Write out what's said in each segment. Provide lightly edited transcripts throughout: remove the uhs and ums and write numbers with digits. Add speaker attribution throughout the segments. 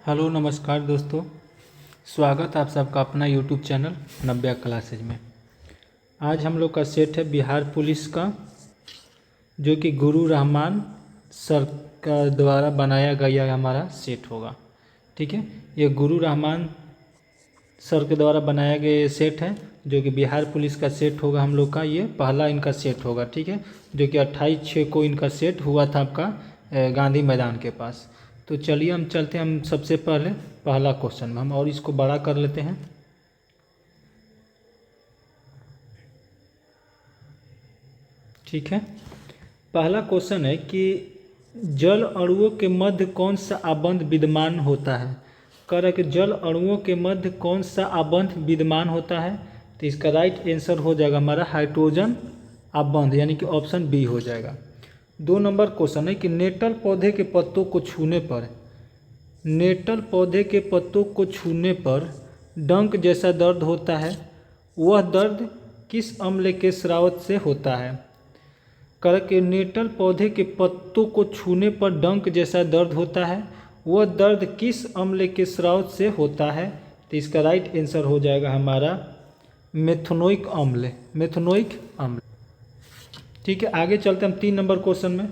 Speaker 1: Hello नमस्कार दोस्तों। स्वागत आप सबका अपना यूट्यूब चैनल नव्या क्लासेज में। आज हम लोग का सेट है बिहार पुलिस का, जो कि गुरु रहमान सर का द्वारा बनाया गया हमारा सेट होगा। ठीक है, ये गुरु रहमान सर के द्वारा बनाया गया ये सेट है, जो कि बिहार पुलिस का सेट होगा हम लोग का। ये पहला इनका सेट होगा, ठीक है, जो कि 28/6 को इनका सेट हुआ था आपका गांधी मैदान के पास। तो चलिए हम चलते हैं, हम सबसे पहले पहला क्वेश्चन में हम और इसको बड़ा कर लेते हैं। ठीक है, पहला क्वेश्चन है कि जल अणुओं के मध्य कौन सा आबंध विद्यमान होता है। कह रहा है कि जल अणुओं के मध्य कौन सा आबंध विद्यमान होता है। तो इसका राइट आंसर हो जाएगा हमारा हाइड्रोजन आबंध, यानी कि ऑप्शन बी हो जाएगा। 2 नंबर क्वेश्चन है कि नेटल पौधे के पत्तों को छूने पर, नेटल पौधे के पत्तों को छूने पर डंक जैसा दर्द होता है, वह दर्द किस अम्ल के स्राव से होता है। कर के नेटल पौधे के पत्तों को छूने पर डंक जैसा दर्द होता है, वह दर्द किस अम्ल के स्राव से होता है। तो इसका राइट आंसर हो जाएगा हमारा मेथनोइक अम्ल, मेथनोइक अम्ल। ठीक है, आगे चलते हम 3 नंबर क्वेश्चन में।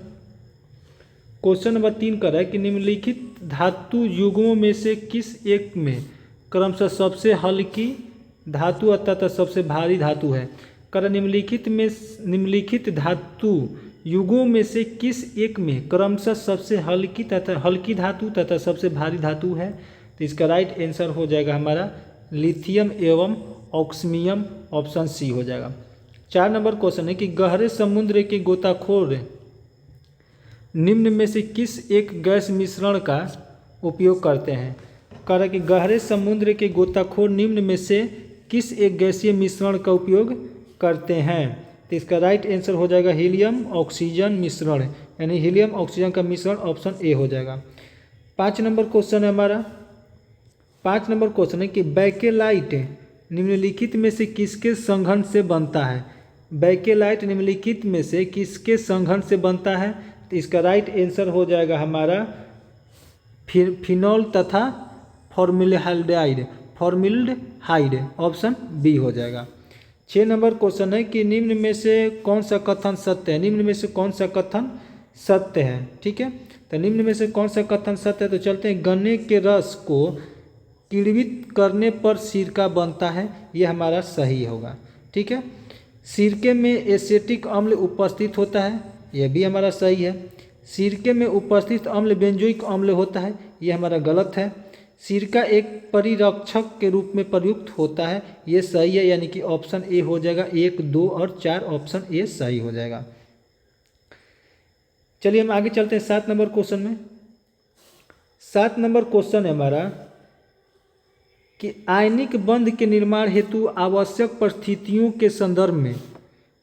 Speaker 1: क्वेश्चन नंबर 3 कर रहा है कि निम्नलिखित धातु युग्मों में से किस एक में क्रमशः सबसे हल्की धातु तथा सबसे भारी धातु है। कर निम्नलिखित धातु युगों में से किस एक में क्रमशः सबसे हल्की धातु तथा सबसे भारी धातु है। तो इसका राइट आंसर हो जाएगा हमारा लिथियम एवं ऑक्सीमियम, ऑप्शन सी हो जाएगा। 4 नंबर क्वेश्चन है कि गहरे समुद्र के गोताखोर निम्न में से किस एक गैस मिश्रण का उपयोग करते हैं। कह रहा है कि गहरे समुद्र के गोताखोर निम्न में से किस एक गैसीय मिश्रण का उपयोग करते हैं। तो इसका राइट आंसर हो जाएगा हीलियम ऑक्सीजन मिश्रण, यानी हीलियम ऑक्सीजन का मिश्रण, ऑप्शन ए हो जाएगा। 5 नंबर क्वेश्चन है हमारा। 5 नंबर क्वेश्चन है कि बैकेलाइट निम्नलिखित में से किसके संघन से बनता है। बैकेलाइट निम्नलिखित में से किसके संघन से बनता है। तो इसका राइट आंसर हो जाएगा हमारा फिनॉल तथा फॉर्मिल्डिहाइड, ऑप्शन बी हो जाएगा। 6 नंबर क्वेश्चन है कि निम्न में से कौन सा कथन सत्य है। निम्न में से कौन सा कथन सत्य है। ठीक है, तो निम्न में से कौन सा कथन सत्य है। तो चलते हैं, गन्ने के रस को किण्वित करने पर सिरका बनता है, यह हमारा सही होगा। ठीक है, सिरके में एसेटिक अम्ल उपस्थित होता है, यह भी हमारा सही है। सिरके में उपस्थित अम्ल बेंजोइक अम्ल होता है, यह हमारा गलत है। सिरका एक परिरक्षक के रूप में प्रयुक्त होता है, ये सही है, यानी कि ऑप्शन ए हो जाएगा। 1, 2 और 4 ऑप्शन ए सही हो जाएगा। चलिए हम आगे चलते हैं 7 नंबर क्वेश्चन में। 7 नंबर क्वेश्चन है हमारा कि आयनिक बंध के निर्माण हेतु आवश्यक परिस्थितियों के संदर्भ में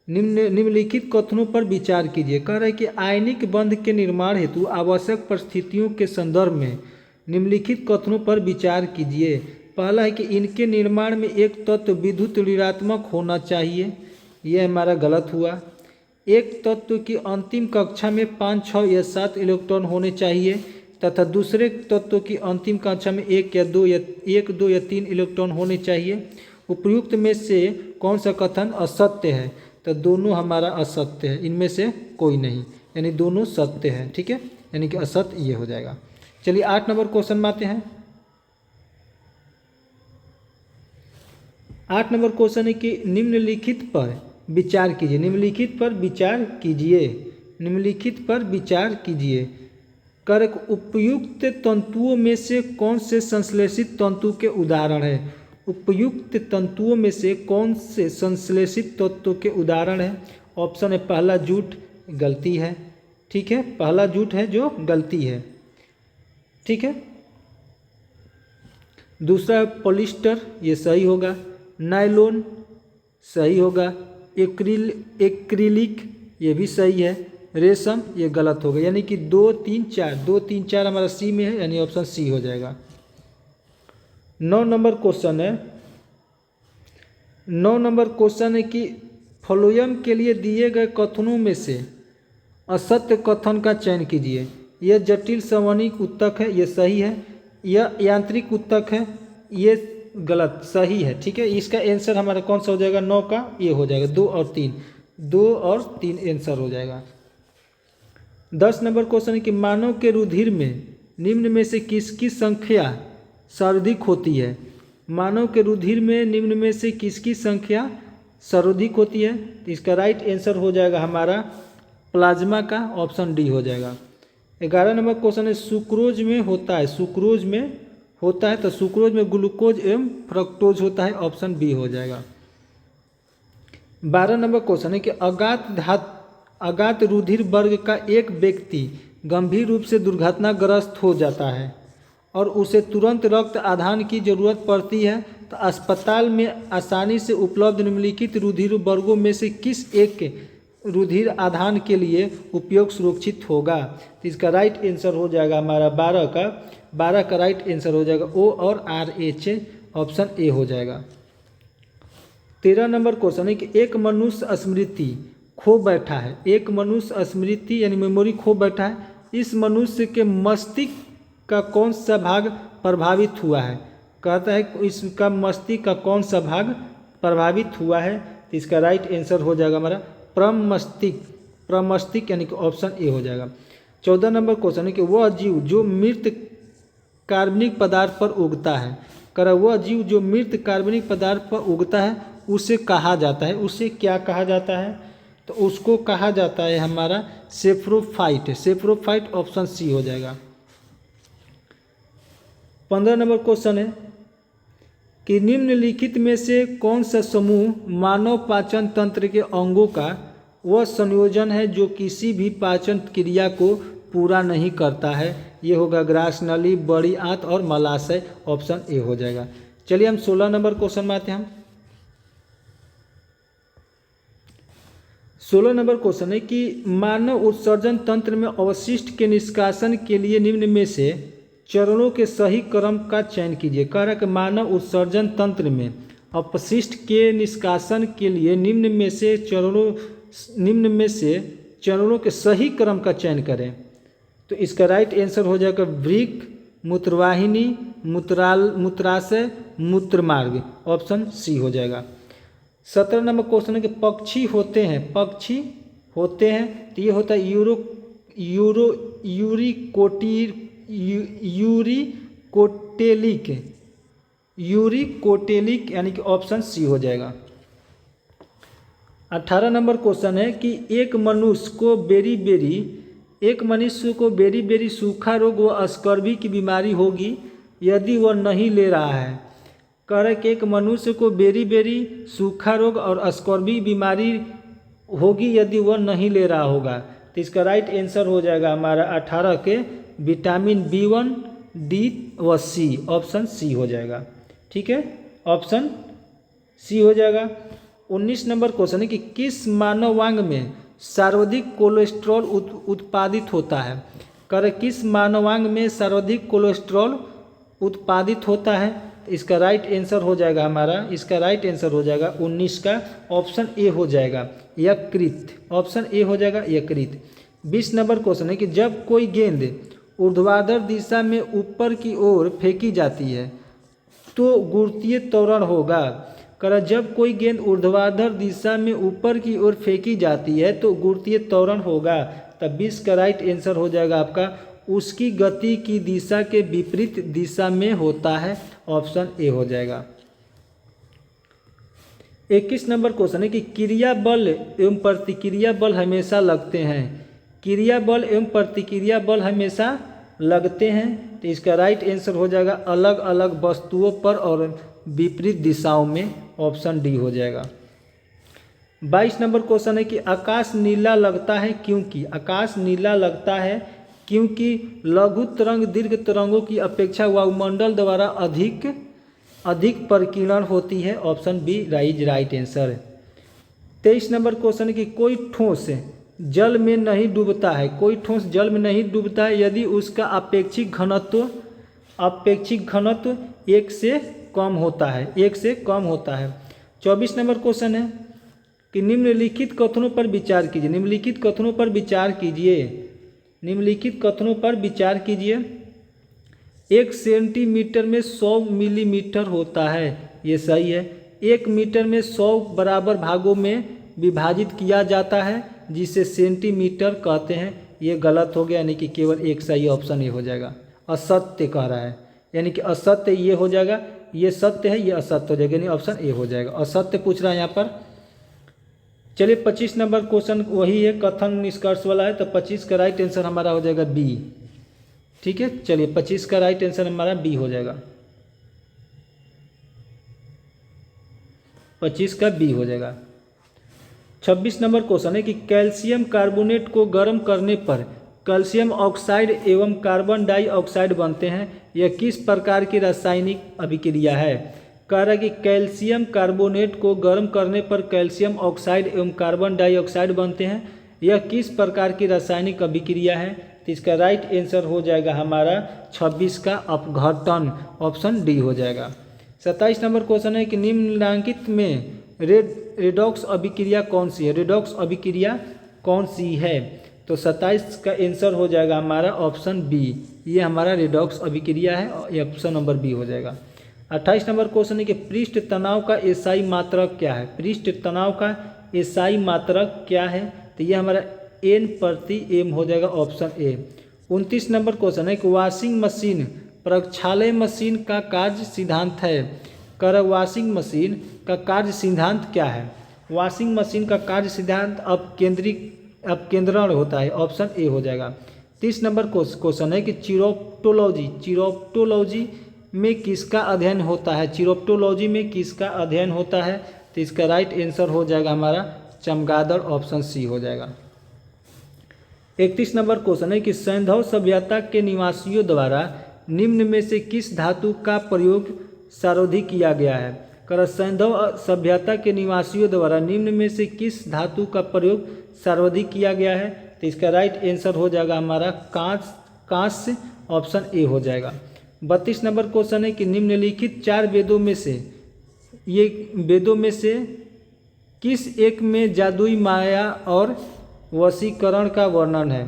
Speaker 1: निम्नलिखित कथनों पर विचार कीजिए। कह रहा है कि आयनिक बंध के निर्माण हेतु आवश्यक परिस्थितियों के संदर्भ में निम्नलिखित कथनों पर विचार कीजिए। पहला है कि इनके निर्माण में एक तत्व विद्युत ऋणात्मक होना चाहिए, यह हमारा गलत हुआ। एक तत्व की अंतिम कक्षा में 5, 6 या 7 इलेक्ट्रॉन होने चाहिए तथा दूसरे तत्व की अंतिम कक्षा में 1, 2 या 3 इलेक्ट्रॉन होने चाहिए। उपयुक्त में से कौन सा कथन असत्य है। तो दोनों हमारा असत्य है, इनमें से कोई नहीं, यानी दोनों सत्य है। ठीक है, यानी कि असत्य ये हो जाएगा। चलिए 8 नंबर क्वेश्चन में आते हैं। 8 नंबर क्वेश्चन है कि निम्नलिखित पर विचार कीजिए। निम्नलिखित पर विचार कीजिए, निम्नलिखित पर विचार कीजिए। करक उपयुक्त तंतुओं में से कौन से संश्लेषित तंतु के उदाहरण है। उपयुक्त तंतुओं में से कौन से संश्लेषित तत्वों के उदाहरण है। ऑप्शन है पहला जूट, गलती है। ठीक है, पहला जूट है जो गलती है। ठीक है, दूसरा पॉलिस्टर, ये सही होगा। नायलॉन सही होगा। एक्रिलिक ये भी सही है। रेशम ये गलत होगा, यानी कि 2, 3, 4, 2, 3, 4 हमारा सी में है, यानी ऑप्शन सी हो जाएगा। 9 नंबर क्वेश्चन है। 9 नंबर क्वेश्चन है कि फ्लोएम के लिए दिए गए कथनों में से असत्य कथन का चयन कीजिए। यह जटिल संवहनिक उत्तक है, यह सही है। यह यांत्रिक उत्तक है, ये गलत, सही है। ठीक है, इसका आंसर हमारा कौन सा हो जाएगा, 9 का ये हो जाएगा, 2 और 3, 2 और 3 आंसर हो जाएगा। 10 नंबर क्वेश्चन है कि मानव के रुधिर में निम्न में से किसकी संख्या सर्वाधिक होती है। मानव के रुधिर में निम्न में से किसकी संख्या सर्वाधिक होती है, तो इसका राइट आंसर हो जाएगा हमारा प्लाज्मा का, ऑप्शन डी हो जाएगा। 11 नंबर क्वेश्चन है सुक्रोज में होता है, सुक्रोज में होता है, तो सुक्रोज में ग्लूकोज एवं फ्रक्टोज होता है, ऑप्शन बी हो जाएगा। 12 नंबर क्वेश्चन है कि अज्ञात रुधिर वर्ग का एक व्यक्ति गंभीर रूप से दुर्घटनाग्रस्त हो जाता है और उसे तुरंत रक्त आदान की जरूरत पड़ती है, तो अस्पताल में आसानी से उपलब्ध निम्नलिखित रुधिर वर्गों में से किस एक के रुधिर आदान के लिए उपयोग सुरक्षित होगा, तो इसका राइट आंसर हो जाएगा हमारा 12 का राइट आंसर हो जाएगा ओ और RH, ऑप्शन ए हो जाएगा। 13 नंबर क्वेश्चन है कि एक मनुष्य स्मृति खो बैठा है, एक मनुष्य स्मृति यानी मेमोरी खो बैठा है, इस मनुष्य के मस्तिष्क का कौन सा भाग प्रभावित हुआ है, कहता है इसका मस्तिष्क का कौन सा भाग प्रभावित हुआ है, तो इसका राइट आंसर हो जाएगा हमारा प्रमस्तिष्क यानी कि ऑप्शन ए हो जाएगा। 14 नंबर क्वेश्चन है कि वह जीव जो मृत कार्बनिक पदार्थ पर उगता है, कर वह जीव जो मृत कार्बनिक पदार्थ पर उगता है उसे कहा जाता है, उसे क्या कहा जाता है, तो उसको कहा जाता है हमारा सेफ्रोफाइट, सेफ्रोफाइट ऑप्शन सी हो जाएगा। 15 नंबर क्वेश्चन है कि निम्नलिखित में से कौन सा समूह मानव पाचन तंत्र के अंगों का वह संयोजन है जो किसी भी पाचन क्रिया को पूरा नहीं करता है, ये होगा ग्रास नली, बड़ी आंत और मलाशय, ऑप्शन ए हो जाएगा। चलिए हम 16 नंबर क्वेश्चन में आते हैं। 16 नंबर क्वेश्चन है कि मानव उत्सर्जन तंत्र में अवशिष्ट के निष्कासन के लिए निम्न में से चरणों के सही क्रम का चयन कीजिए। कह रहा है कि मानव उत्सर्जन तंत्र में अपशिष्ट के निष्कासन के लिए निम्न में से चरणों के सही क्रम का चयन करें, तो इसका राइट आंसर हो जाएगा वृक्क, मूत्रवाहिनी, मूत्राशय, मूत्रमार्ग, ऑप्शन सी हो जाएगा। 17 नंबर क्वेश्चन है कि पक्षी होते हैं, तो ये होता है यूरिकोटेलिक यानी कि ऑप्शन सी हो जाएगा। 18 नंबर क्वेश्चन है कि एक मनुष्य को बेरी बेरी सूखा रोग व स्कर्वी की बीमारी होगी यदि वह नहीं ले रहा है। कह रहे कि एक मनुष्य को बेरी बेरी सूखा रोग और स्कर्वी बीमारी होगी यदि वह नहीं ले रहा होगा, तो इसका राइट आंसर हो जाएगा हमारा 18 के विटामिन B1, D व C, ऑप्शन सी हो जाएगा। ठीक है, ऑप्शन सी हो जाएगा। 19 नंबर क्वेश्चन है कि किस मानवांग में सर्वाधिक कोलेस्ट्रॉल उत्पादित होता है। कर किस मानवांग में सर्वाधिक कोलेस्ट्रॉल उत्पादित होता है, इसका राइट आंसर हो जाएगा हमारा, इसका राइट आंसर हो जाएगा 19 का ऑप्शन ए हो जाएगा यकृत, ऑप्शन ए हो जाएगा यकृत। 20 नंबर क्वेश्चन है कि जब कोई गेंद ऊर्ध्वाधर दिशा में ऊपर की ओर फेंकी जाती है तो गुरुत्वीय त्वरण होगा। कर जब कोई गेंद ऊर्ध्वाधर दिशा में ऊपर की ओर फेंकी जाती है तो गुरुत्वीय त्वरण होगा, तब 20 का राइट आंसर हो जाएगा आपका उसकी गति की दिशा के विपरीत दिशा में होता है, ऑप्शन ए हो जाएगा। 21 नंबर क्वेश्चन है कि क्रिया बल एवं प्रतिक्रिया बल हमेशा लगते हैं। क्रिया बल एवं प्रतिक्रिया बल हमेशा लगते हैं, तो इसका राइट आंसर हो जाएगा अलग अलग वस्तुओं पर और विपरीत दिशाओं में, ऑप्शन डी हो जाएगा। 22 नंबर क्वेश्चन है कि आकाश नीला लगता है क्योंकि, आकाश नीला लगता है क्योंकि लघु तरंग दीर्घ तरंगों की अपेक्षा वायुमंडल द्वारा अधिक प्रकीर्णन होती है, option B right answer. 23 number question है कि कोई ठोस जल में नहीं डूबता है, कोई ठोस जल में नहीं डूबता है यदि उसका अपेक्षिक घनत्व 1 से कम होता है, 1 से कम होता है। 24 नंबर क्वेश्चन है कि निम्नलिखित कथनों पर विचार कीजिए, निम्नलिखित कथनों पर विचार कीजिए, निम्नलिखित कथनों पर विचार कीजिए। 1 सेंटीमीटर में 100 मिलीमीटर होता है, ये सही है। 1 मीटर में 100 बराबर भागों में विभाजित किया जाता है जिसे सेंटीमीटर कहते हैं, ये गलत हो गया, यानी कि केवल एक सही ऑप्शन ये हो जाएगा। असत्य कह रहा है, यानी कि असत्य ये हो जाएगा, ये सत्य है, ये असत्य हो जाएगा, यानी ऑप्शन ए हो जाएगा। असत्य पूछ रहा है यहाँ पर। चलिए 25 नंबर क्वेश्चन वही है, कथन निष्कर्ष वाला है, तो 25 का राइट आंसर हमारा हो जाएगा बी। ठीक है, चलिए 25 का राइट आंसर हमारा बी हो जाएगा, 25 का बी हो जाएगा। 26 नंबर क्वेश्चन है कि कैल्शियम कार्बोनेट को गर्म करने पर कैल्शियम ऑक्साइड एवं कार्बन डाइऑक्साइड बनते हैं, यह किस प्रकार की रासायनिक अभिक्रिया है। कह रहा है कि कैल्शियम कार्बोनेट को गर्म करने पर कैल्शियम ऑक्साइड एवं कार्बन डाइऑक्साइड बनते हैं, यह किस प्रकार की रासायनिक अभिक्रिया है। तो इसका राइट आंसर हो जाएगा हमारा 26 का अपघटन, ऑप्शन डी हो जाएगा। 27 नंबर क्वेश्चन है कि निम्नलिखित में रेडॉक्स अभिक्रिया कौन सी है, रेडॉक्स अभिक्रिया कौन सी है। तो 27 का आंसर हो जाएगा हमारा ऑप्शन बी, ये हमारा रेडॉक्स अभिक्रिया है, ये ऑप्शन नंबर बी हो जाएगा। 28 नंबर क्वेश्चन है कि पृष्ठ तनाव का एसआई मात्रक क्या है, पृष्ठ तनाव का एसआई मात्रक क्या है। तो ये हमारा एन प्रति एम हो जाएगा, ऑप्शन ए। 29 नंबर क्वेश्चन है कि वॉशिंग मशीन प्रक्षालय मशीन का कार्य सिद्धांत है। कर वॉशिंग मशीन का कार्य सिद्धांत क्या है। वॉशिंग मशीन का कार्य सिद्धांत अपकेंद्रण होता है, ऑप्शन ए हो जाएगा। 30 नंबर क्वेश्चन है कि चिरोप्टोलॉजी में किसका अध्ययन होता है, चिरोप्टोलॉजी में किसका अध्ययन होता है। तो इसका राइट आंसर हो जाएगा हमारा चमगादड़, ऑप्शन सी हो जाएगा। 31 नंबर क्वेश्चन है कि सैंधव सभ्यता के निवासियों द्वारा निम्न में से किस धातु का प्रयोग सर्वाधिक किया गया है। कर सैंधव सभ्यता के निवासियों द्वारा निम्न में से किस धातु का प्रयोग सर्वाधिक किया गया है। तो इसका राइट आंसर हो जाएगा हमारा कांस्य, ऑप्शन ए हो जाएगा। 32 नंबर क्वेश्चन है कि निम्नलिखित 4 वेदों में से किस एक में जादुई माया और वशीकरण का वर्णन है।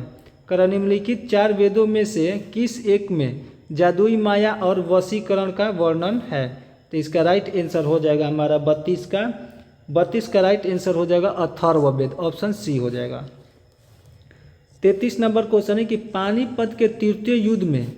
Speaker 1: कर निम्नलिखित 4 वेदों में से किस एक में जादुई माया और वशीकरण का वर्णन है। तो इसका राइट आंसर हो जाएगा हमारा 32 का राइट आंसर हो जाएगा अथर्ववेद, ऑप्शन सी हो जाएगा। 33 नंबर क्वेश्चन है कि पानीपत के तृतीय युद्ध में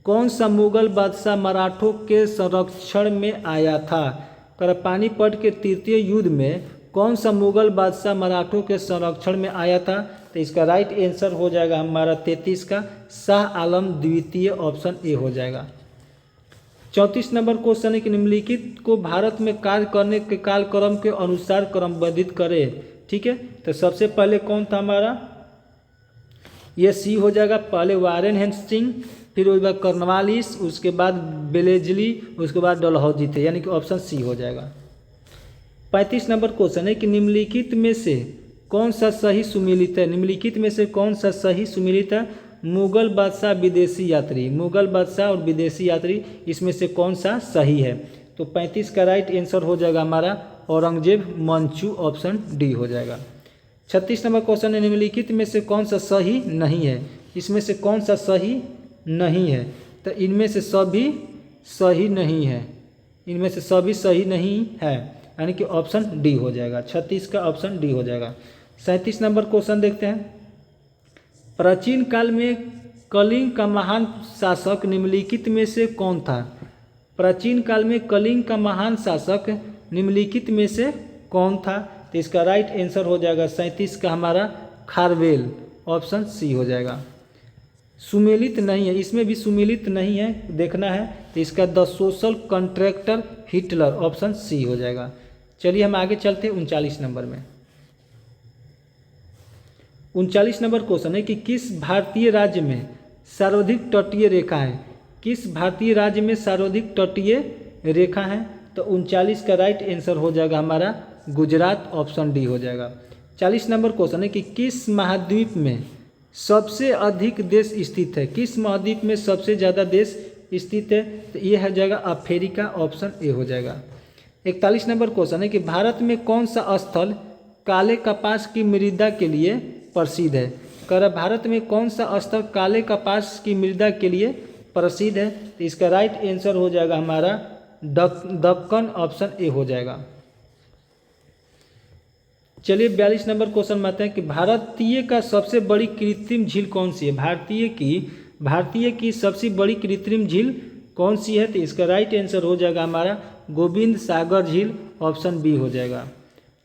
Speaker 1: कौन सा मुगल बादशाह मराठों के संरक्षण में आया था। कर पानीपत के तृतीय युद्ध में कौन सा मुगल बादशाह मराठों के संरक्षण में आया था। तो इसका राइट आंसर हो जाएगा हमारा 33 का शाह आलम द्वितीय, ऑप्शन ए हो जाएगा। 34 नंबर क्वेश्चन है कि निम्नलिखित को भारत में कार्य करने के कालक्रम के अनुसार क्रमबद्धित करें। ठीक है, तो सबसे पहले कौन था हमारा, ये सी हो जाएगा। पहले वारेन हेस्टिंग, फिर उसके बाद कर्नवालिस, उसके बाद बेलेजली, उसके बाद डलहौजी थे, यानी कि ऑप्शन सी हो जाएगा। 35 नंबर क्वेश्चन है कि निम्नलिखित में से कौन सा सही सुमेलित है। निम्नलिखित में से कौन सा सही सुमेलित है। मुगल बादशाह विदेशी यात्री, मुगल बादशाह और विदेशी यात्री, इसमें से कौन सा सही है। तो 35 का राइट आंसर हो जाएगा हमारा औरंगजेब मंचू, ऑप्शन डी हो जाएगा। 36 नंबर क्वेश्चन है निम्नलिखित में से कौन सा सही नहीं है। इसमें से कौन सा सही नहीं है। तो इनमें से सभी सही नहीं है, इनमें से सभी सही नहीं है, यानी कि ऑप्शन डी हो जाएगा। 36 का ऑप्शन डी हो जाएगा। 37 नंबर क्वेश्चन देखते हैं। प्राचीन काल में कलिंग का महान शासक निम्नलिखित में से कौन था। प्राचीन काल में कलिंग का महान शासक निम्नलिखित में से कौन था। तो इसका राइट आंसर हो जाएगा 37 का हमारा खारवेल, ऑप्शन सी हो जाएगा। सुमेलित नहीं है, इसमें भी सुमेलित नहीं है, देखना है। तो इसका the social contractor Hitler, option C हो जाएगा। चलिए हम आगे चलते हैं 39 नंबर में। 39 नंबर क्वेश्चन है कि किस भारतीय राज्य में सर्वाधिक तटीय रेखा है। किस भारतीय राज्य में सर्वाधिक तटीय रेखा है। तो 39 का राइट आंसर हो जाएगा हमारा गुजरात, ऑप्शन डी हो जाएगा। 40 नंबर क्वेश्चन है कि किस महाद्वीप में सबसे अधिक देश स्थित है। किस महाद्वीप में सबसे ज़्यादा देश स्थित है। तो ये हो जाएगा अफ्रीका, ऑप्शन ए हो जाएगा। 41 नंबर क्वेश्चन है कि भारत में कौन सा स्थल काले कपास की मृदा के लिए प्रसिद्ध है। कर भारत में कौन सा स्थल काले कपास की मृदा के लिए प्रसिद्ध है। तो इसका राइट आंसर हो जाएगा हमारा दक्कन, ऑप्शन ए हो जाएगा। चलिए 42 नंबर क्वेश्चन में आते हैं कि भारतीय का सबसे बड़ी कृत्रिम झील कौन सी है। भारतीय की सबसे बड़ी कृत्रिम झील कौन सी है। तो इसका राइट आंसर हो जाएगा हमारा गोविंद सागर झील, ऑप्शन बी हो जाएगा।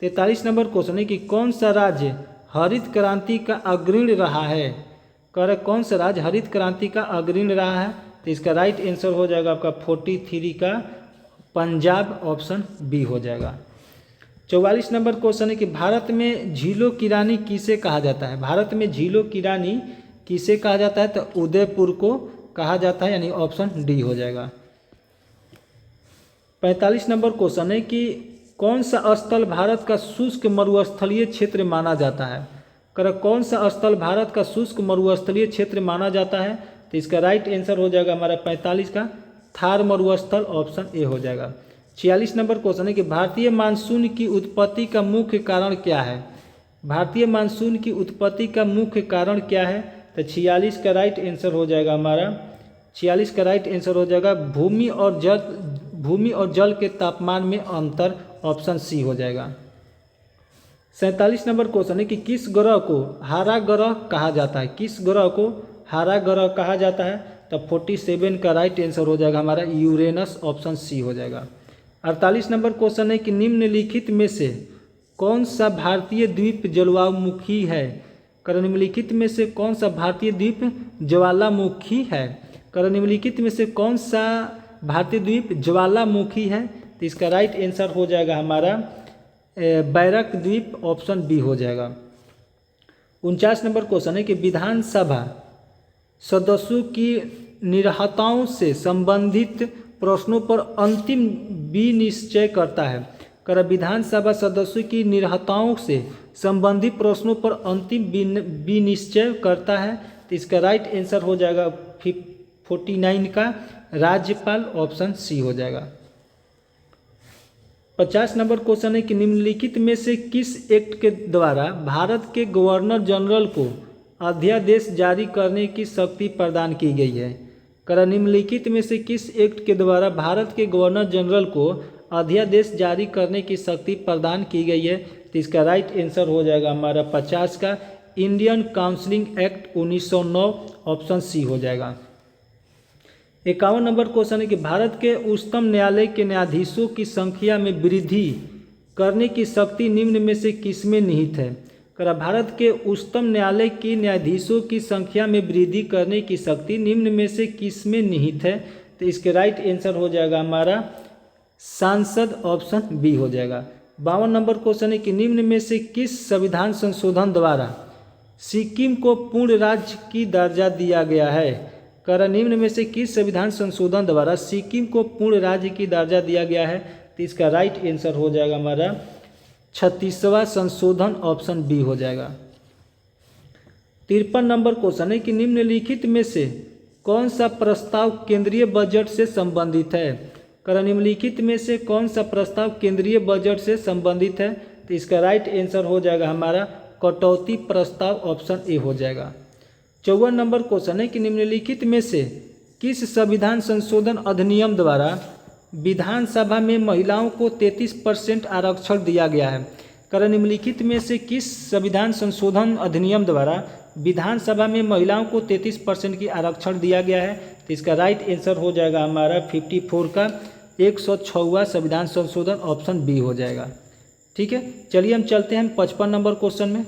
Speaker 1: 43 नंबर क्वेश्चन है कि कौन सा राज्य हरित क्रांति का अग्रणी रहा है। कौन सा राज्य हरित क्रांति का अग्रणी रहा है। तो इसका राइट आंसर हो जाएगा आपका 43 का पंजाब, ऑप्शन बी हो जाएगा। 44 नंबर क्वेश्चन है कि भारत में झीलों की रानी किसे कहा जाता है। भारत में झीलों की रानी किसे कहा जाता है। तो उदयपुर को कहा जाता है, यानी ऑप्शन डी हो जाएगा। 45 नंबर क्वेश्चन है कि कौन सा स्थल भारत का शुष्क मरुस्थलीय क्षेत्र माना जाता है। कौन सा स्थल भारत का शुष्क मरुस्थलीय क्षेत्र माना जाता है। तो इसका राइट आंसर हो जाएगा हमारा 45 का थार मरुस्थल, ऑप्शन ए हो जाएगा। 46 नंबर क्वेश्चन है कि भारतीय मानसून की उत्पत्ति का मुख्य कारण क्या है। भारतीय मानसून की उत्पत्ति का मुख्य कारण क्या है। तो 46 का राइट आंसर हो जाएगा हमारा 46 का राइट आंसर हो जाएगा भूमि और जल के तापमान में अंतर, ऑप्शन सी हो जाएगा। 47 नंबर क्वेश्चन है कि किस ग्रह को हरा ग्रह कहा जाता है। किस ग्रह को हरा ग्रह कहा जाता है। तो 47 का राइट आंसर हो जाएगा हमारा यूरेनस, ऑप्शन सी हो जाएगा। 48 नंबर क्वेश्चन है कि निम्नलिखित में से कौन सा भारतीय द्वीप ज्वालामुखी है। निम्नलिखित में से कौन सा भारतीय द्वीप ज्वालामुखी है। निम्नलिखित में से कौन सा भारतीय द्वीप ज्वालामुखी है। तो इसका राइट आंसर हो जाएगा हमारा बैरक द्वीप, ऑप्शन बी हो जाएगा। 49 नंबर क्वेश्चन है कि विधानसभा सदस्यों की निरहताओं से संबंधित प्रश्नों पर अंतिम विनिश्चय करता है। विधानसभा सदस्यों की निरहताओं से संबंधित प्रश्नों पर अंतिम विनिश्चय करता है। तो इसका राइट आंसर हो जाएगा 49 का राज्यपाल, ऑप्शन सी हो जाएगा। 50 नंबर क्वेश्चन है कि निम्नलिखित में से किस एक्ट के द्वारा भारत के गवर्नर जनरल को अध्यादेश जारी करने की शक्ति प्रदान की गई है। निम्नलिखित में से किस एक्ट के द्वारा भारत के गवर्नर जनरल को अध्यादेश जारी करने की शक्ति प्रदान की गई है। तो इसका राइट आंसर हो जाएगा हमारा 50 का Indian councils act 1909, option C हो जाएगा। 51 नंबर क्वेश्चन है कि भारत के उच्चतम न्यायालय के न्यायाधीशों की संख्या में वृद्धि करने की शक्ति निम्न में से किसमें निहित है। भारत के उच्चतम न्यायालय के न्यायाधीशों की संख्या में वृद्धि करने की शक्ति निम्न में से किसमें निहित है। तो इसके राइट आंसर हो जाएगा हमारा सांसद, ऑप्शन बी हो जाएगा। 52 नंबर क्वेश्चन है कि निम्न में से किस संविधान संशोधन द्वारा सिक्किम को पूर्ण राज्य की दर्जा दिया गया है। निम्न में से किस संविधान संशोधन द्वारा सिक्किम को पूर्ण राज्य की दर्जा दिया गया है। तो इसका राइट आंसर हो जाएगा हमारा 36वां संशोधन, ऑप्शन बी हो जाएगा। 53 नंबर क्वेश्चन है कि निम्नलिखित में से कौन सा प्रस्ताव केंद्रीय बजट से संबंधित है। निम्नलिखित में से कौन सा प्रस्ताव केंद्रीय बजट से संबंधित है। तो इसका राइट आंसर हो जाएगा हमारा कटौती प्रस्ताव, ऑप्शन ए हो जाएगा। 54 नंबर क्वेश्चन है कि निम्नलिखित में से किस संविधान संशोधन अधिनियम द्वारा विधानसभा में महिलाओं को 33% आरक्षण दिया गया है। निम्नलिखित में से किस संविधान संशोधन अधिनियम द्वारा विधानसभा में महिलाओं को 33% की आरक्षण दिया गया है। तो इसका राइट आंसर हो जाएगा हमारा 54 का 106वां संविधान संशोधन, ऑप्शन बी हो जाएगा। ठीक है, चलिए हम चलते हैं 55 नंबर क्वेश्चन में।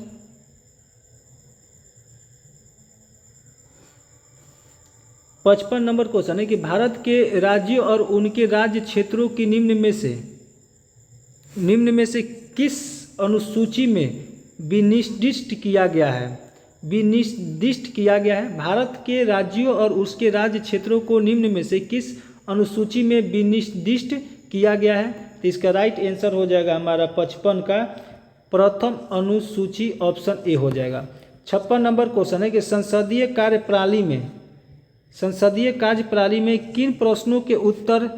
Speaker 1: 55 नंबर क्वेश्चन है कि भारत के राज्यों और उनके राज्य क्षेत्रों की निम्न में से किस अनुसूची में विनिर्दिष्ट किया गया है। भारत के राज्यों और उसके राज्य क्षेत्रों को निम्न में से किस अनुसूची में विनिर्दिष्ट किया गया है। तो इसका राइट आंसर हो जाएगा हमारा 55 का प्रथम अनुसूची, ऑप्शन ए हो जाएगा। 56 नंबर क्वेश्चन है कि संसदीय कार्यप्रणाली में किन प्रश्नों के उत्तर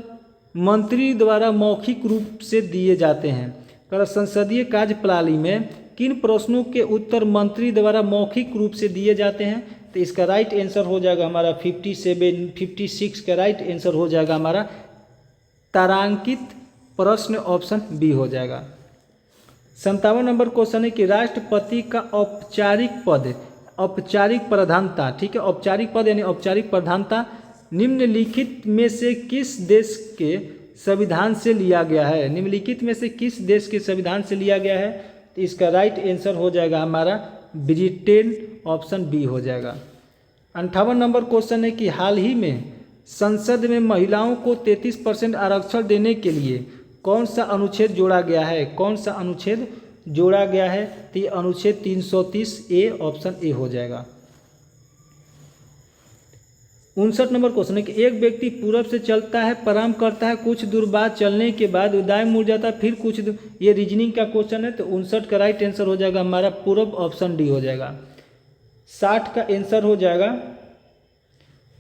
Speaker 1: मंत्री द्वारा मौखिक रूप से दिए जाते हैं। संसदीय कार्यप्रणाली में किन प्रश्नों के उत्तर मंत्री द्वारा मौखिक रूप से दिए जाते हैं। तो तो इसका राइट आंसर हो जाएगा हमारा 56 का राइट आंसर हो जाएगा हमारा तारांकित प्रश्न ऑप्शन बी हो जाएगा। 57 नंबर क्वेश्चन है कि राष्ट्रपति का औपचारिक प्रधानता, ठीक है, औपचारिक पद यानी औपचारिक प्रधानता निम्नलिखित में से किस देश के संविधान से लिया गया है? निम्नलिखित में से किस देश के संविधान से लिया गया है? तो इसका राइट आंसर हो जाएगा हमारा ब्रिटेन, ऑप्शन बी हो जाएगा। 58 नंबर क्वेश्चन है कि हाल ही में संसद में महिलाओं को 33% आरक्षण देने के लिए कौन सा अनुच्छेद जोड़ा गया है? कौन सा अनुच्छेद जोड़ा गया है? तो ये अनुच्छेद 330 ए, ऑप्शन ए हो जाएगा। 59 नंबर क्वेश्चन है कि एक व्यक्ति पूरब से चलता है, प्रारंभ करता है, कुछ दूर बाद चलने के बाद दाएं मुड़ जाता है, फिर कुछ दूर, ये रीजनिंग का क्वेश्चन है। तो 59 का राइट आंसर हो जाएगा हमारा पूरब, ऑप्शन डी हो जाएगा। 60 का आंसर हो जाएगा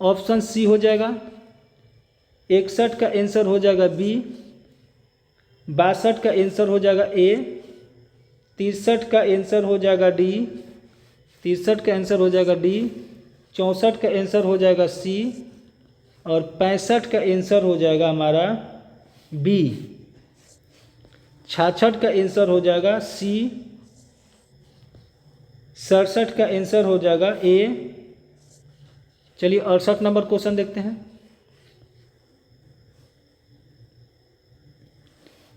Speaker 1: ऑप्शन सी हो जाएगा। 61 का आंसर हो जाएगा बी। 62 का आंसर हो जाएगा ए। 63 का आंसर हो जाएगा डी। 63 का आंसर हो जाएगा डी। 64 का आंसर हो जाएगा सी और 65 का आंसर हो जाएगा हमारा बी। 66 का आंसर हो जाएगा सी। 67 का आंसर हो जाएगा ए। चलिए 68 नंबर क्वेश्चन देखते हैं।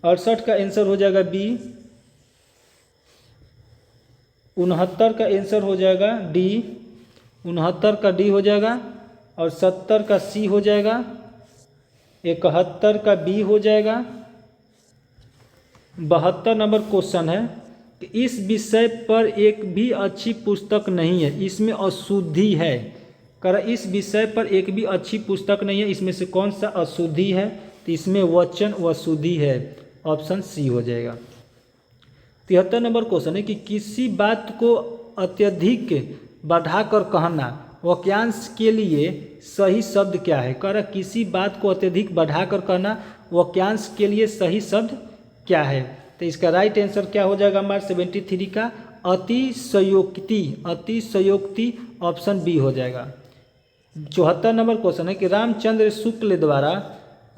Speaker 1: 68 का आंसर हो जाएगा बी। 69 का आंसर हो जाएगा डी। 69 का डी हो जाएगा और 70 का सी हो जाएगा। 71 का बी हो जाएगा। 72 नंबर क्वेश्चन है कि इस विषय पर एक भी अच्छी पुस्तक नहीं है, इसमें अशुद्धि है। कर इस विषय पर एक भी अच्छी पुस्तक नहीं है, इसमें से कौन सा अशुद्धि है? तो इसमें वचन व शुद्धि है, ऑप्शन सी हो जाएगा। 73 नंबर क्वेश्चन है कि किसी बात को अत्यधिक बढ़ाकर कहना वाक्यांश के लिए सही शब्द क्या है? कह रहा किसी बात को अत्यधिक बढ़ाकर कहना वाक्यांश के लिए सही शब्द क्या है? तो इसका राइट आंसर क्या हो जाएगा हमारा 73 का अतिशयोक्ति, अतिशयोक्ति, ऑप्शन बी हो जाएगा। 74 नंबर क्वेश्चन है कि रामचंद्र शुक्ल द्वारा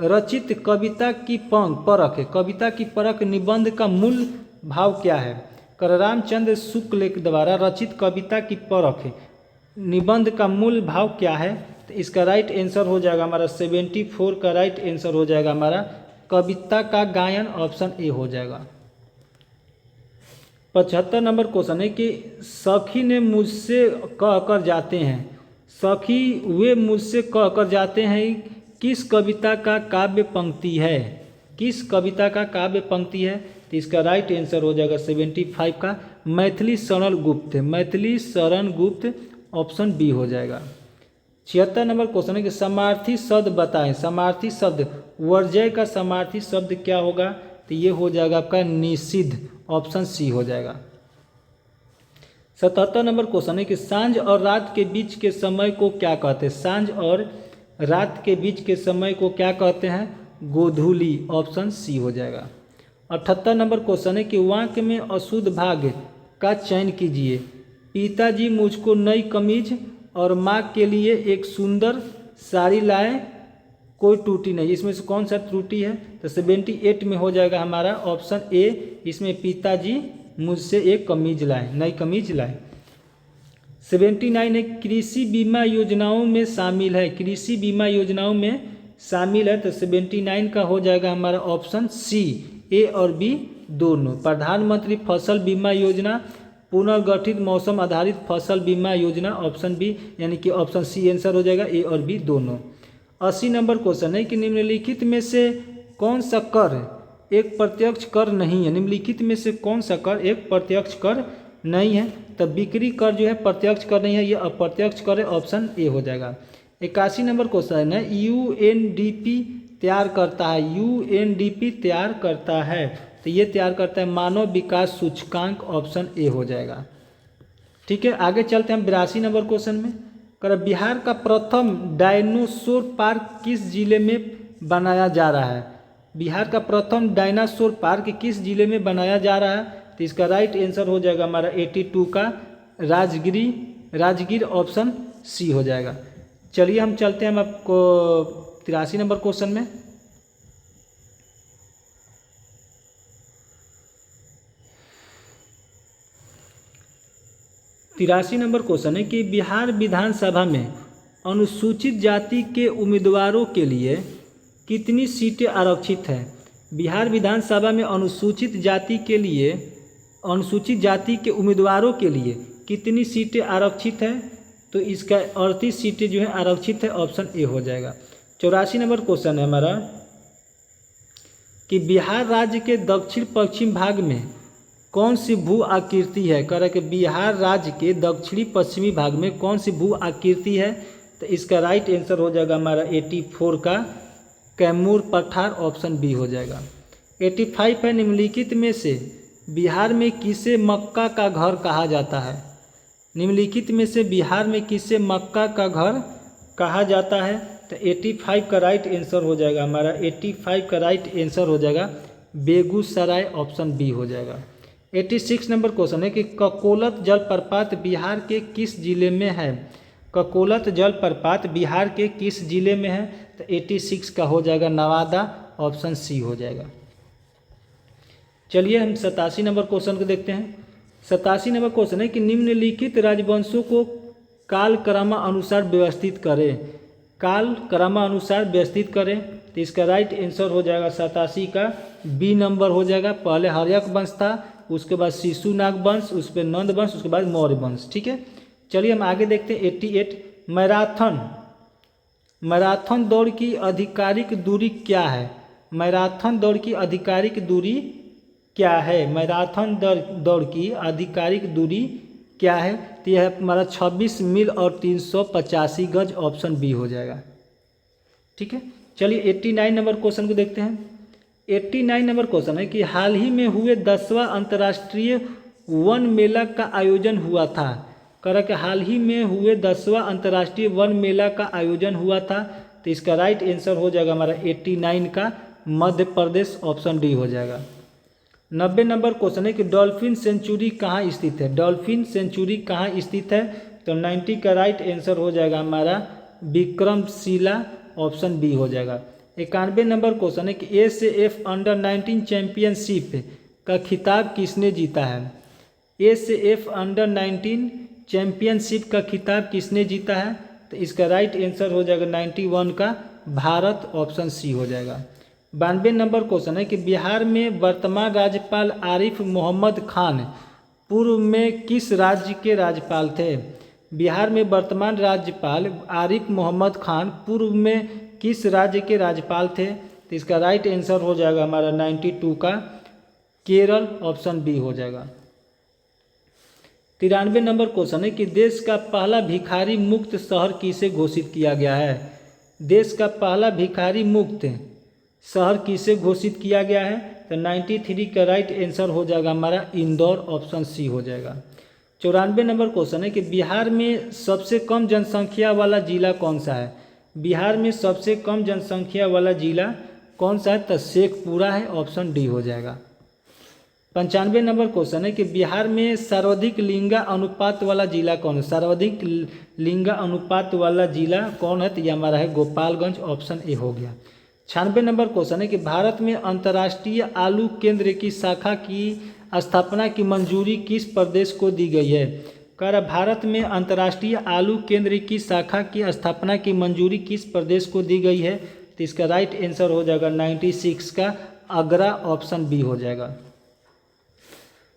Speaker 1: रचित कविता की परख, कविता की परख निबंध का मूल भाव क्या है? कर रामचंद्र शुक्ल द्वारा रचित कविता की परख निबंध का मूल भाव क्या है? तो इसका राइट आंसर हो जाएगा हमारा 74 का राइट आंसर हो जाएगा हमारा कविता का गायन, ऑप्शन ए हो जाएगा। 75 नंबर क्वेश्चन है कि सखी ने मुझसे कहकर जाते हैं, सखी वे मुझसे कहकर जाते हैं किस कविता का काव्य पंक्ति है? किस कविता का काव्य पंक्ति है? तो इसका राइट आंसर हो जाएगा 75 का मैथिली शरण गुप्त, मैथिली शरण गुप्त, ऑप्शन बी हो जाएगा। 76 नंबर क्वेश्चन है कि समार्थी शब्द बताएं, समार्थी शब्द, वर्जय का समार्थी शब्द क्या होगा? तो ये हो जाएगा आपका निषिद्ध, ऑप्शन सी हो जाएगा। 77 नंबर क्वेश्चन है कि सांझ और रात के बीच के समय को क्या कहते हैं? सांझ और रात के बीच के समय को क्या कहते हैं? गोधूली, ऑप्शन सी हो जाएगा। 78 नंबर क्वेश्चन है कि वाक्य में अशुद्ध भाग का चयन कीजिए। पिताजी मुझको नई कमीज और माँ के लिए एक सुंदर साड़ी लाए, कोई त्रुटि नहीं, इसमें से कौन सा त्रुटि है? तो 78 में हो जाएगा हमारा ऑप्शन ए, इसमें पिताजी मुझसे एक कमीज लाए, नई कमीज लाए। 79 है कृषि बीमा योजनाओं में शामिल है, कृषि बीमा योजनाओं में शामिल है। तो 79 का हो जाएगा हमारा ऑप्शन सी, ए और बी दोनों। प्रधानमंत्री फसल बीमा योजना, पुनर्गठित मौसम आधारित फसल बीमा योजना, ऑप्शन बी, यानी कि ऑप्शन सी आंसर हो जाएगा, ए और बी दोनों। 80 नंबर क्वेश्चन है कि निम्नलिखित में से कौन सा कर एक प्रत्यक्ष कर नहीं है? निम्नलिखित में से कौन सा कर एक प्रत्यक्ष कर नहीं है? तब बिक्री कर जो है प्रत्यक्ष कर नहीं है, ये अप्रत्यक्ष कर है, ऑप्शन ए हो जाएगा। 81 नंबर क्वेश्चन है यूएनडीपी तैयार करता है, यूएनडीपी तैयार करता है, तो ये तैयार करता है मानव विकास सूचकांक, ऑप्शन ए हो जाएगा। ठीक है, आगे चलते हैं हम 82 नंबर क्वेश्चन में। कर बिहार का प्रथम डायनासोर पार्क किस जिले में बनाया जा रहा है? बिहार का प्रथम डायनासोर पार्क किस जिले में बनाया जा रहा है? तो इसका राइट आंसर हो जाएगा हमारा 82 का राजगीर, ऑप्शन सी हो जाएगा। चलिए हम चलते हैं हम आपको 83 नंबर क्वेश्चन में। तिरासी नंबर क्वेश्चन है कि बिहार विधानसभा में अनुसूचित जाति के उम्मीदवारों के लिए कितनी सीटें आरक्षित हैं। बिहार विधानसभा में अनुसूचित जाति के उम्मीदवारों के लिए कितनी सीटें आरक्षित हैं, तो इसका 38 सीटें जो है आरक्षित है, ऑप्शन ए हो जाएगा। 84 नंबर क्वेश्चन है हमारा कि बिहार राज्य के दक्षिण पश्चिम भाग में कौन सी भू आकृति है। कह रहा है कि बिहार राज्य के दक्षिणी पश्चिमी भाग में कौन सी भू आकृति है, तो इसका राइट आंसर हो जाएगा हमारा 84 का कैमूर पठार, ऑप्शन बी हो जाएगा। 85 है निम्नलिखित में से बिहार में किसे मक्का का घर कहा जाता है। निम्नलिखित में से बिहार में किसे मक्का का घर कहा जाता है, तो 85 का राइट आंसर हो जाएगा हमारा 85 का राइट आंसर हो जाएगा बेगूसराय, ऑप्शन बी हो जाएगा। 86 नंबर क्वेश्चन है कि ककोलत जलप्रपात बिहार के किस जिले में है। ककोलत जलप्रपात बिहार के किस जिले में है, तो 86 का हो जाएगा नवादा, ऑप्शन सी हो जाएगा। चलिए हम 87 नंबर क्वेश्चन को देखते हैं। 87 नंबर क्वेश्चन है कि निम्नलिखित राजवंशों को काल क्रमानुसार व्यवस्थित करें। काल क्रमानुसार व्यवस्थित करें, तो इसका राइट आंसर हो जाएगा 87 का बी नंबर हो जाएगा। पहले हर्यक वंश था, उसके बाद शिशुनाग वंश, उस पर नंद वंश, उसके बाद मौर्य वंश। ठीक है, चलिए हम आगे देखते हैं। 88 मैराथन दौड़ की आधिकारिक दूरी क्या है। मैराथन दौड़ की आधिकारिक दूरी क्या है। मैराथन दौड़ की आधिकारिक दूरी क्या है, तो यह हमारा 26 मील और 385 गज, ऑप्शन बी हो जाएगा। ठीक है, चलिए 89 नंबर क्वेश्चन को देखते हैं। 89 नंबर क्वेश्चन है कि हाल ही में हुए 10वां अंतर्राष्ट्रीय वन मेला का आयोजन हुआ था। कह रहा कि हाल ही में हुए 10वां अंतर्राष्ट्रीय वन मेला का आयोजन हुआ था, तो इसका राइट आंसर हो जाएगा हमारा 89 का मध्य प्रदेश, ऑप्शन डी हो जाएगा। 90 नंबर क्वेश्चन है कि डॉल्फिन सेंचुरी कहाँ स्थित है। डॉल्फिन सेंचुरी कहाँ स्थित है, तो 90 का राइट आंसर हो जाएगा हमारा विक्रमशिला, ऑप्शन बी हो जाएगा। 91 नंबर क्वेश्चन है कि एएफ अंडर 19 चैंपियनशिप का खिताब किसने जीता है। एएफ अंडर 19 चैंपियनशिप का खिताब किसने जीता है, तो इसका राइट आंसर हो जाएगा 91 का भारत, ऑप्शन सी हो जाएगा। 92 नंबर क्वेश्चन है कि बिहार में वर्तमान राज्यपाल आरिफ मोहम्मद खान पूर्व में किस राज्य के राज्यपाल थे। बिहार में वर्तमान राज्यपाल आरिफ मोहम्मद खान पूर्व में किस राज्य के राज्यपाल थे, तो इसका राइट आंसर हो जाएगा हमारा 92 का केरल, ऑप्शन बी हो जाएगा। 93 नंबर क्वेश्चन है कि देश का पहला भिखारी मुक्त शहर किसे घोषित किया गया है। देश का पहला भिखारी मुक्त शहर किसे घोषित किया गया है, तो 93 का राइट आंसर हो जाएगा हमारा इंदौर, ऑप्शन सी हो जाएगा। 94 नंबर क्वेश्चन है कि बिहार में सबसे कम जनसंख्या वाला जिला कौन सा है। बिहार में सबसे कम जनसंख्या वाला जिला कौन सा है, तो शेखपुरा है, ऑप्शन डी हो जाएगा। 95 नंबर क्वेश्चन है कि बिहार में सर्वाधिक लिंगा अनुपात वाला जिला कौन है। सर्वाधिक लिंगा अनुपात वाला जिला कौन है, तो ये हमारा है गोपालगंज, ऑप्शन ए हो गया। 96 नंबर क्वेश्चन है कि भारत में अंतर्राष्ट्रीय आलू केंद्र की शाखा की स्थापना की मंजूरी किस प्रदेश को दी गई है। कह रहा भारत में अंतर्राष्ट्रीय आलू केंद्र की शाखा की स्थापना की मंजूरी किस प्रदेश को दी गई है, तो इसका राइट आंसर हो जाएगा 96 का आगरा, ऑप्शन बी हो जाएगा।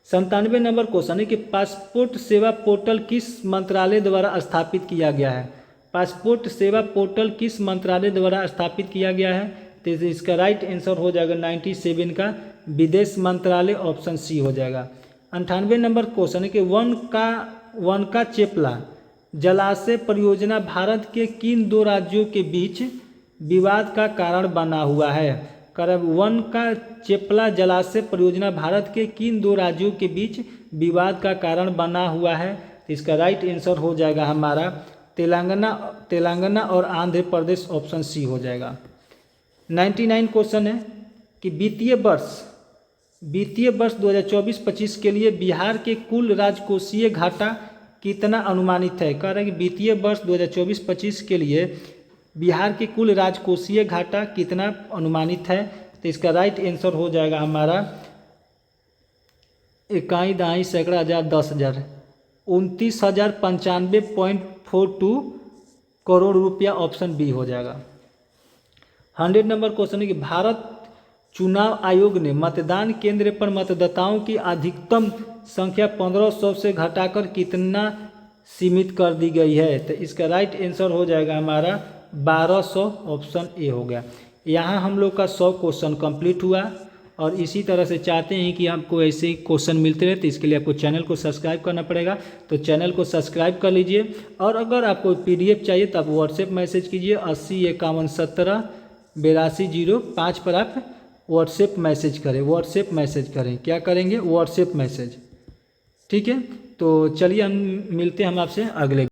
Speaker 1: 97 नंबर क्वेश्चन है कि पासपोर्ट सेवा पोर्टल किस मंत्रालय द्वारा स्थापित किया गया है। पासपोर्ट सेवा पोर्टल किस मंत्रालय द्वारा स्थापित किया गया है, तो इसका राइट आंसर हो जाएगा 97 का विदेश मंत्रालय, ऑप्शन सी हो जाएगा। 98 नंबर क्वेश्चन है कि वन का चेपला जलाशय परियोजना भारत के किन दो राज्यों के बीच विवाद का कारण बना हुआ है। वन का चेपला जलाशय परियोजना भारत के किन दो राज्यों के बीच विवाद का कारण बना हुआ है, तो इसका राइट आंसर हो जाएगा हमारा तेलंगाना और आंध्र प्रदेश, ऑप्शन सी हो जाएगा। 99 क्वेश्चन है कि वित्तीय वर्ष 2024-25 के लिए बिहार के कुल राजकोषीय घाटा कितना अनुमानित है। कह रहा है कि वित्तीय वर्ष 2024-25 के लिए बिहार के कुल राजकोषीय घाटा कितना अनुमानित है। तो इसका राइट आंसर हो जाएगा हमारा इकाई दहाई सैकड़ा हज़ार 10,000 29,095.42 करोड़ रुपया। ऑप्शन बी हो जाएगा। 100 नंबर क्वेश्चन है कि भारत चुनाव आयोग ने मतदान केंद्र पर मतदाताओं की अधिकतम संख्या 1500 से घटाकर कितना सीमित कर दी गई है। तो इसका राइट आंसर हो जाएगा हमारा 1200। ऑप्शन ए हो गया। यहाँ हम लोग का 100 क्वेश्चन कंप्लीट हुआ और इसी तरह से चाहते हैं कि आपको ऐसे ही क्वेश्चन मिलते रहे, तो इसके लिए आपको चैनल को सब्सक्राइब करना पड़ेगा। तो चैनल को सब्सक्राइब कर लीजिए और अगर आपको PDF चाहिए तो आप व्हाट्सएप मैसेज कीजिए 8051178205 पर आप व्हाट्सएप मैसेज करें। क्या करेंगे? WhatsApp message. ठीक है, तो चलिए हम मिलते हैं हम आपसे अगले